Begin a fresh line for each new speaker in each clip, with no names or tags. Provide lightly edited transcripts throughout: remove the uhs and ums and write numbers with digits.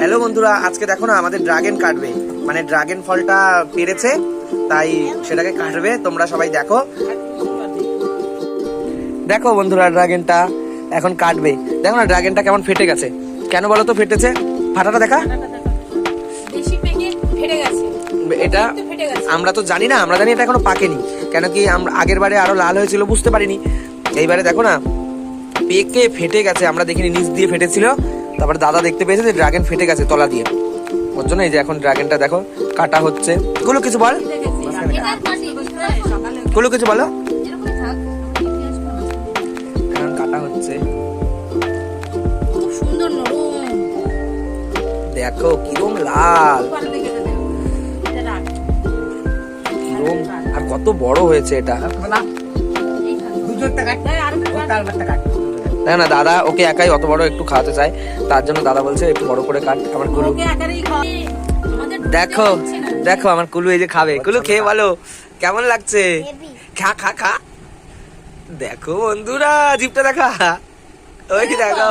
Hello বন্ধুরা, আজকে দেখো না আমাদের ড্রাগন কাটবে, মানে ড্রাগন ফলটা পেরেছে তাই সেটাকে কাটবে। তোমরা সবাই দেখো দেখো বন্ধুরা, ড্রাগনটা এখন কাটবে। দেখো না ড্রাগনটা কেমন ফেটে গেছে। কেন বলো তো ফেটেছে? ফাটাটা দেখা। এটা আমরা তো জানি না, আমরা জানি এটা এখনো পাকেনি। কেন কি আগের বারে আরো লাল হয়েছিল, বুঝতে পারিনি। এইবারে দেখো না পেকে ফেটে গেছে, আমরা দেখিনি, নিচ দিয়ে ফেটেছিল। তারপরে দাদা দেখতে পেয়েছে যে ড্রাগন ফেটে গেছে তলা দিয়ে, ওর জন্য এই যে এখন ড্রাগনটা দেখো কাটা হচ্ছে। কুলু কিছু বল, কুলু কিছু বলো। এখন কাটা হচ্ছে, দেখো কিরম লাল, কিরম আর কত বড় হয়েছে এটা। দেখো না দাদা ওকে একাই অত বড় একটু খাওয়াতে চায়, তার জন্য দাদা বলছে একটু বড় করে কাট। আমার কুলু দেখো দেখো, আমার কুলু এই যে খাবে। কুলু খেয়ে বলো কেমন লাগছে। খা খা খা। দেখো বন্ধুরা জিভটা দেখা, ওই কি দেখো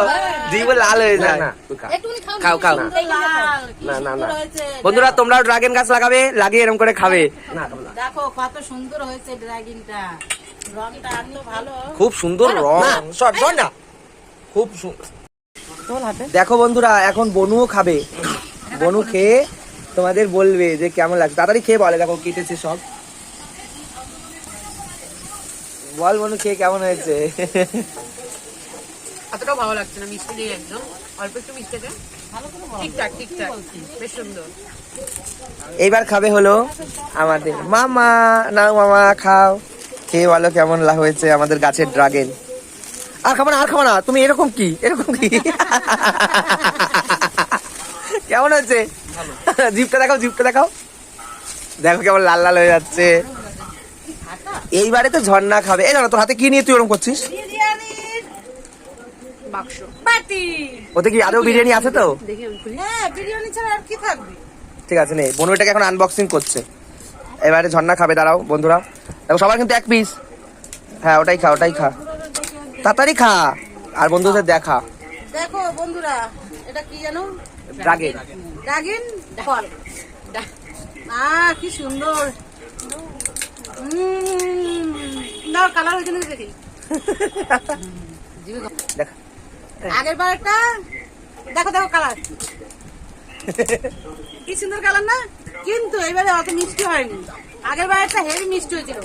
জিভ লাল হয়ে যায়। খাও খাও। না না না বন্ধুরা, তোমরাও ড্রাগন গাছ লাগাবে, লাগিয়ে এরকম করে খাবে।
দেখো কত সুন্দর হয়েছে ড্রাগনটা, রংটা আরো ভালো,
খুব সুন্দর রং। সর সর না, খুব দেখো বন্ধুরা, এখন বনুও খাবে। বনু খেয়ে তোমাদের বলবে যে কেমন লাগছে। তাড়াতাড়ি খেয়ে বলে, দেখো কেটেছে সব। বল বনু খেয়ে কেমন হয়েছে।
এতটাও ভালো লাগছে না, মিষ্টি নেই একদম, অল্প একটু মিষ্টি আছে, ঠিকঠাক ঠিকঠাক, বেশ সুন্দর।
এইবার খাবে হলো আমাদের মামা। নাও মামা খাও, খেয়ে বলো কেমন হয়েছে আমাদের গাছের ড্রাগন। আর খাবো না, আর খাবো না। তুমি এরকম কি, এরকম কি কেমন হয়েছে? জিভটা দেখাও, জিভটা দেখাও, দেখো কেমন লাল লাল হয়ে যাচ্ছে। এইবারে তো ঝর্ণা খাবে। এই জানো তোর হাতে কি নিয়ে তুই ওরকম করছিস?
বাক্স বাটি,
ওতে কি আরো বিরিয়ানি আছে তো?
দেখি আমি খুলি।
হ্যাঁ বিরিয়ানি ছাড়া আর কি থাকবে।
ঠিক আছে নে, বনু এটাকে এখন আনবক্সিং করছে। এবারে ঝর্ণা খাবে, দাঁড়াও বন্ধুরা। দেখো সবার কিন্তু এক পিস। হ্যাঁ ওটাই খা, ওটাই খা, তাড়াতাড়ি খা। আর বন্ধুদের দেখা।
দেখো বন্ধুরা, এটা কি জানো?
ড্রাগন,
ড্রাগন ফল। কি সুন্দর। দাও কালার হয়েছে নাকি দেখি।
দেখা।
আগের বার একটা দেখো, দেখো কালার কি সুন্দর কালার না, কিন্তু এবারে অত মিষ্টি হয়নি। আগের বার একটা হেভি মিষ্টি হয়েছিল,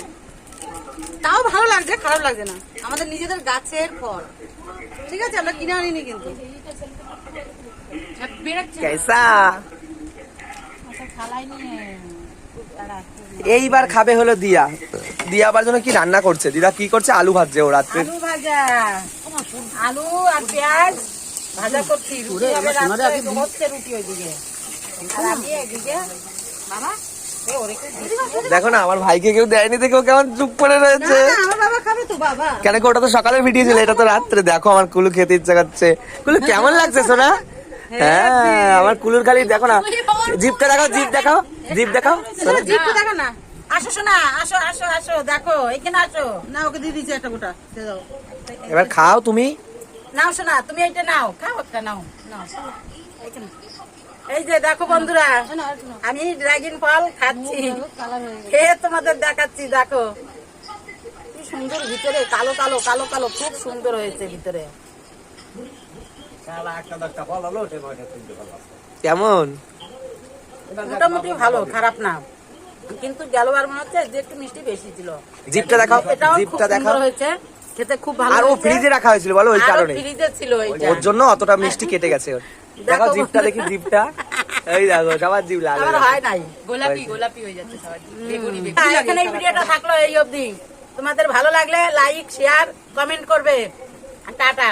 তাও ভালো লাগছে, খারাপ লাগছে না। আমাদের নিজেদের গাছের ফল, ঠিক আছে, আমরা কিনে আনিনি কিন্তু।
কেসা এইবার খাবে হলো দিয়া। দিয়া আবার জন্য কি রান্না করছে, দিদা কি করছে? আলু ভাজছে ও রাত্রে।
আলু ভাজা, আলু আর পেঁয়াজ ভাজা করছি। রুটি হবে রাত্রে, হচ্ছে রুটি ওইদিকে, আর আমি এদিকে। বাবা
দেখো না আমার ভাইকে কেউ দেয়নি, দেখো কেমন চুপ করে রয়েছে।
আমার বাবা খাবে তো বাবা।
কেন কি ওটা তো সকালের ভিডিও ছিল, এটা তো রাত্রে। দেখো আমার কুলু খেতে ইচ্ছা করছে। কুলু কেমন লাগছে সোনা? হ্যাঁ আমার কুলুর খালি দেখো না, জিভটা দেখাও, জিভ দেখাও, জিভ দেখাও।
জিভটা দেখো না। আসো শোনা, আসো আসো আসো, দেখো এখানে আসো। না ওকে দিয়ে দিচ্ছি একটা গোটা, দাও।
এবার খাও তুমি।
নাও শোনা, তুমি এইটা নাও, খাও একটা, নাও নাও এখানে। এই যে দেখো বন্ধুরা, আমি ড্রাগন ফল খাচ্ছি, খেয়ে তোমাদের দেখাচ্ছি। দেখো কি সুন্দর, ভিতরে কালো কালো কালো কালো, খুব সুন্দর হয়েছে ভিতরে।
কেমন?
মোটামুটি ভালো, খারাপ না, কিন্তু গেলবার মনে হচ্ছে যে একটু মিষ্টি বেশি ছিল।
জিভটা দেখাও,
এটাও খুব
জিভটা দেখাও।
সুন্দর হয়েছে, খেতে খুব ভালো।
আর ও ফ্রিজে রাখা হয়েছিল বলো, ওই কারণে
ফ্রিজে ছিল এইটা,
ওর জন্য অতটা মিষ্টি কেটে গেছে ওর। দেখো জিভটা, দেখি জিভটা, এই দেখো সবার জিভ লাল
আমার হয় নাই।
গোলাপি গোলাপি হয়ে যাচ্ছে সবার, বেগুনি বেগুনি।
এখানে এই ভিডিওটা থাকলো এই অবধি। তোমাদের ভালো লাগলে লাইক, শেয়ার, কমেন্ট করবে। টাটা।